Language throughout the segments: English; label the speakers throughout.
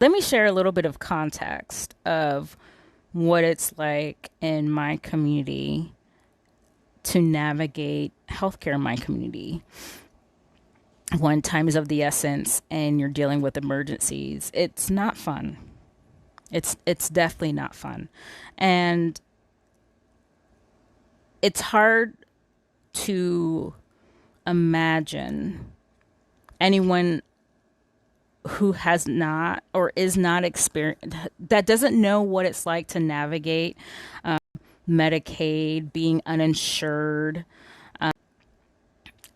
Speaker 1: let me share a little bit of context of what it's like in my community to navigate healthcare in my community when time is of the essence and you're dealing with emergencies. It's not fun. It's definitely not fun. And it's hard to imagine anyone who has not or is not experienced that doesn't know what it's like to navigate Medicaid, being uninsured,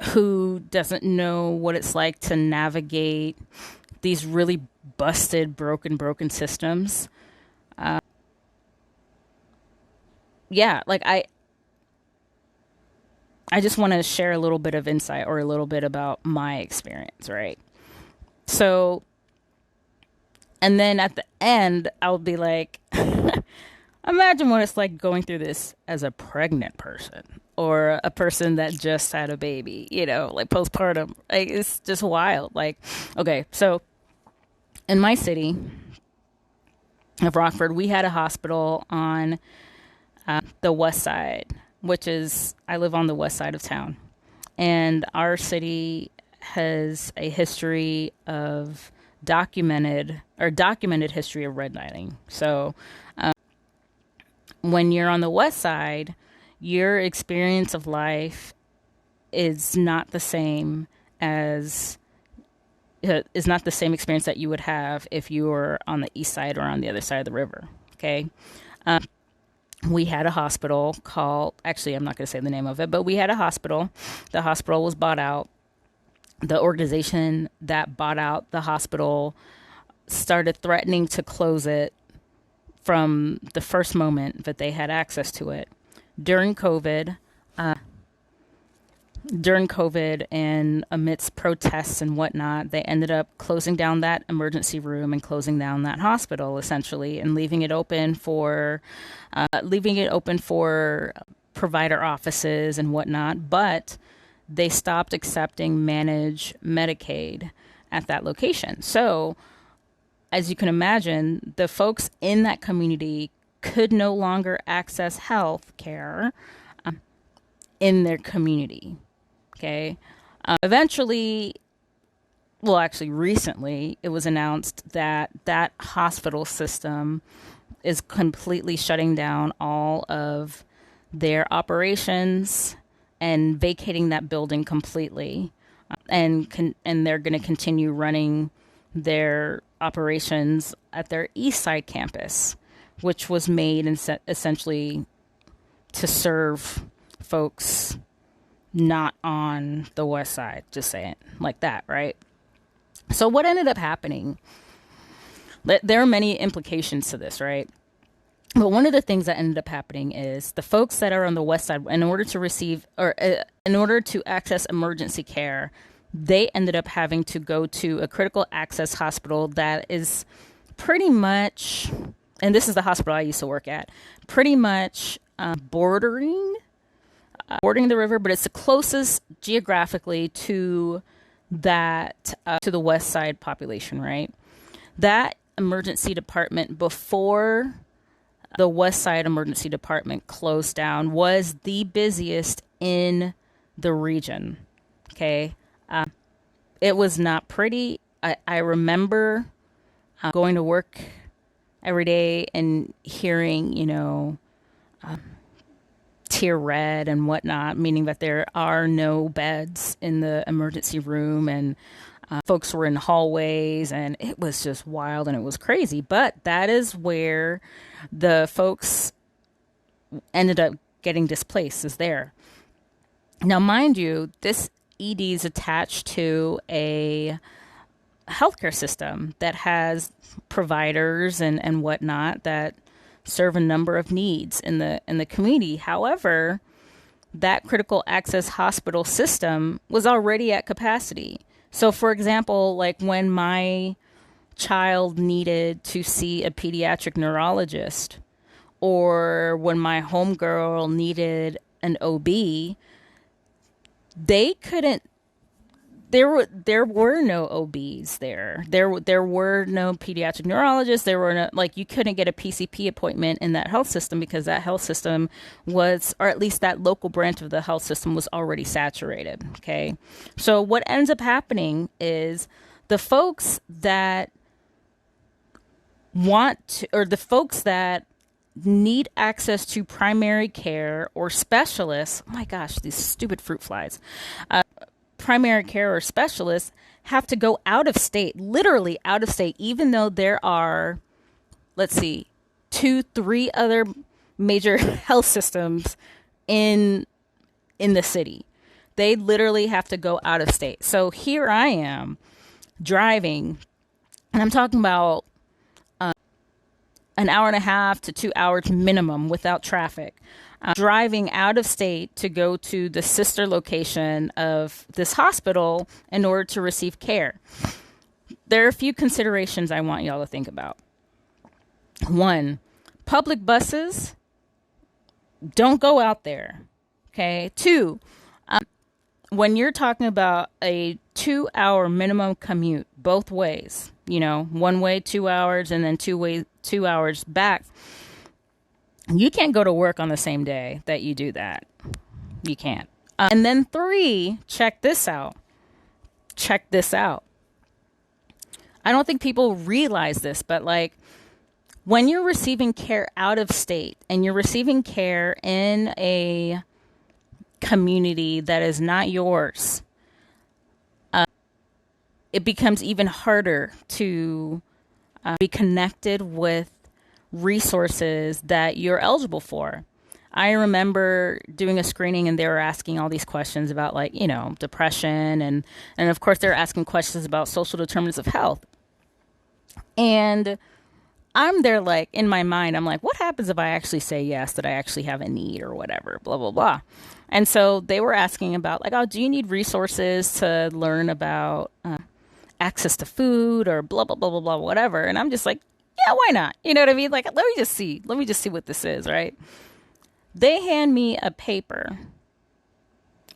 Speaker 1: who doesn't know what it's like to navigate these really busted, broken systems. Yeah, like I just want to share a little bit of insight or a little bit about my experience, right? So, and then at the end, I'll be like, imagine what it's like going through this as a pregnant person or a person that just had a baby, like postpartum. Like, it's just wild. Like, okay, so in my city of Rockford, we had a hospital on the west side, which is, I live on the west side of town. And our city has a history of documented history of redlining. So when you're on the west side, your experience of life is not the same as is not the same experience that you would have if you were on the east side or on the other side of the river. Okay. We had a hospital called, actually, I'm not going to say the name of it, but we had a hospital. The hospital was bought out. The organization that bought out the hospital started threatening to close it from the first moment that they had access to it. During COVID, and amidst protests and whatnot, they ended up closing down that emergency room and closing down that hospital essentially, and leaving it open for provider offices and whatnot. But they stopped accepting managed Medicaid at that location. So, as you can imagine, the folks in that community could no longer access health care in their community. Okay. Eventually, well, actually, recently, it was announced that that hospital system is completely shutting down all of their operations and vacating that building completely, and they're going to continue running their operations at their East Side campus, which was made essentially to serve folks not on the West Side. Just saying, like that, right? So what ended up happening? There are many implications to this, right? But one of the things that ended up happening is the folks that are on the West Side, in order to access emergency care, they ended up having to go to a critical access hospital that is pretty much, and this is the hospital I used to work at, pretty much bordering the river, but it's the closest geographically to that to the West Side population, right? That emergency department, before the West Side emergency department closed down, was the busiest in the region. Okay. It was not pretty. I remember going to work every day and hearing, tier red and whatnot, meaning that there are no beds in the emergency room, and folks were in hallways, and it was just wild and it was crazy. But that is where the folks ended up getting displaced, is there. Now, mind you, this ED is attached to a healthcare system that has providers and whatnot that serve a number of needs in the community. However, that critical access hospital system was already at capacity. So, for example, like when my child needed to see a pediatric neurologist, or when my homegirl needed an OB, they couldn't there were no OBs there. There were no pediatric neurologists. There were no, like, you couldn't get a PCP appointment in that health system because that health system was, or at least that local branch of the health system was already saturated. Okay. So what ends up happening is the folks that want to, or the folks that need access to primary care or specialists, oh my gosh, these stupid fruit flies, primary care or specialists have to go out of state, literally out of state, even though there are, let's see, 2, 3 other major health systems in the city. They literally have to go out of state. So here I am driving, and I'm talking about an hour and a half to 2 hours minimum without traffic, driving out of state to go to the sister location of this hospital in order to receive care. There are a few considerations I want y'all to think about. 1, public buses, don't go out there. Okay. 2, when you're talking about a 2-hour minimum commute both ways, one way 2 hours and then 2 hours back, you can't go to work on the same day that you do that. You can't. And then 3, check this out. Check this out. I don't think people realize this, but like, when you're receiving care out of state and you're receiving care in a community that is not yours, it becomes even harder to be connected with resources that you're eligible for. I remember doing a screening and they were asking all these questions about, like, depression, and of course they're asking questions about social determinants of health. And I'm there, like, in my mind, I'm like, what happens if I actually say yes, that I actually have a need or whatever, blah, blah, blah. And so they were asking about, like, oh, do you need resources to learn about access to food or blah, blah, blah, blah, blah, whatever. And I'm just like, yeah, why not? You know what I mean? Like, let me just see what this is, right? They hand me a paper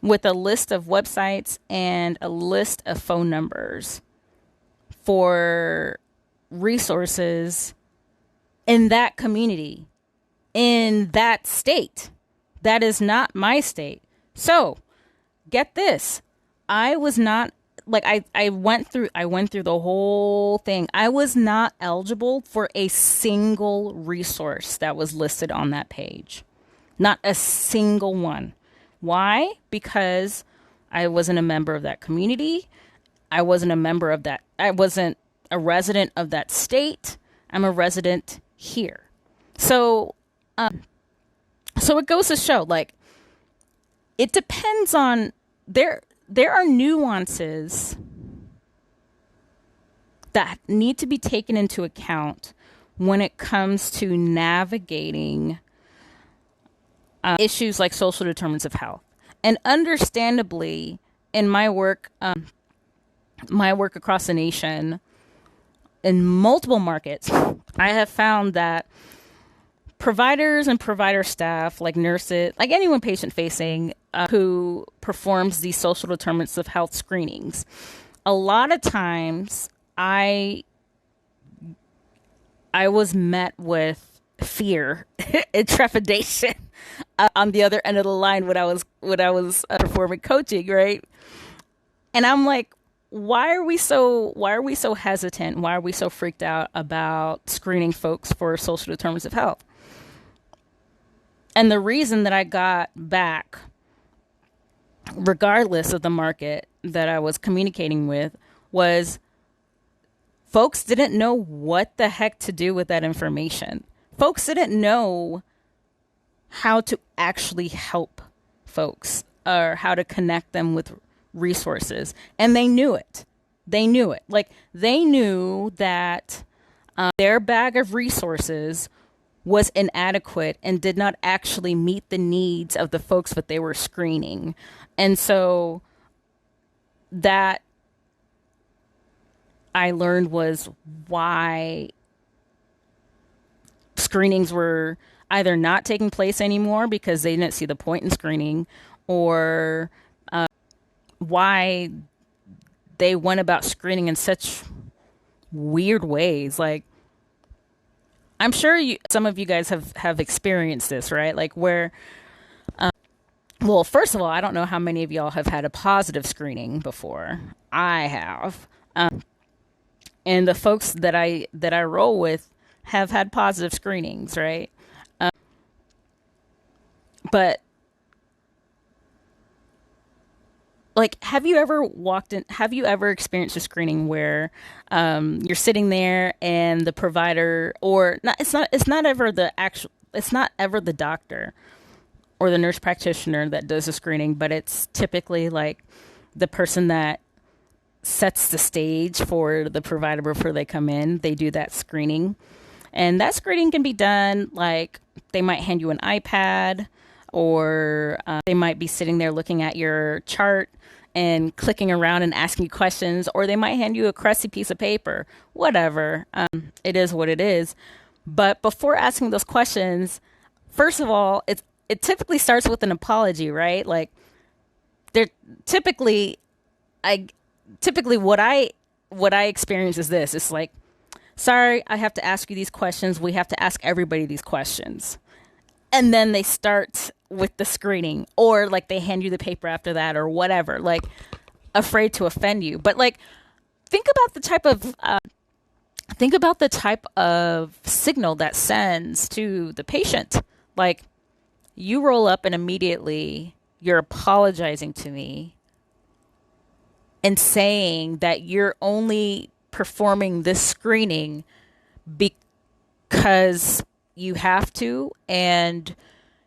Speaker 1: with a list of websites and a list of phone numbers for resources in that community, in that state. That is not my state. So get this. I was not, like, I went through the whole thing. I was not eligible for a single resource that was listed on that page. Not a single one. Why? Because I wasn't a member of that community. I wasn't a resident of that state. I'm a resident here. So it goes to show, like, it depends on, there are nuances that need to be taken into account when it comes to navigating issues like social determinants of health. And understandably, in my work across the nation, in multiple markets, I have found that providers and provider staff, like nurses, like anyone patient facing who performs these social determinants of health screenings, a lot of times I was met with fear and trepidation on the other end of the line when I was performing coaching, right? And I'm like, why are we so hesitant? Why are we so freaked out about screening folks for social determinants of health? And the reason that I got back, regardless of the market that I was communicating with, was folks didn't know what the heck to do with that information. Folks didn't know how to actually help folks or how to connect them with resources. And they knew it. Like, they knew that their bag of resources was inadequate and did not actually meet the needs of the folks that they were screening. And so that, I learned, was why screenings were either not taking place anymore because they didn't see the point in screening, or why they went about screening in such weird ways. Like, I'm sure some of you guys have experienced this, right? Like where, well, first of all, I don't know how many of y'all have had a positive screening before. I have. And the folks that I roll with have had positive screenings, right? But like, have you ever experienced a screening where you're sitting there and the provider, or not, it's not ever the doctor or the nurse practitioner that does the screening, but it's typically like the person that sets the stage for the provider before they come in. They do that screening. And that screening can be done like they might hand you an iPad, or they might be sitting there looking at your chart and clicking around and asking you questions, or they might hand you a crusty piece of paper. Whatever. It is what it is. But before asking those questions, first of all, it typically starts with an apology, right? Like, they're typically, I typically what I experience is this. It's like, sorry, I have to ask you these questions. We have to ask everybody these questions. And then they start with the screening, or like they hand you the paper after that, or whatever, like afraid to offend you. But like, think about the type of signal that sends to the patient. Like, you roll up and immediately you're apologizing to me and saying that you're only performing this screening because you have to, and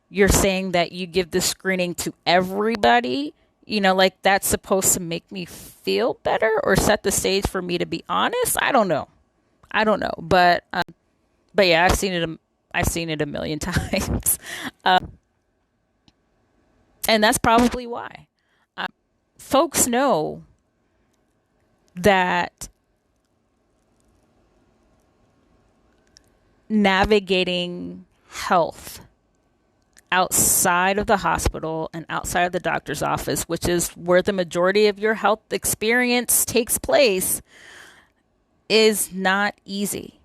Speaker 1: you're saying that you give this screening to everybody. Like, that's supposed to make me feel better or set the stage for me to be honest. I don't know, but yeah, I've seen it a million times. And that's probably why. Folks know that navigating health outside of the hospital and outside of the doctor's office, which is where the majority of your health experience takes place, is not easy.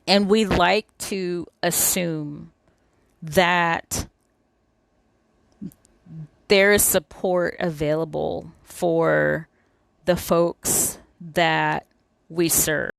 Speaker 1: And we like to assume that there is support available for the folks that we serve.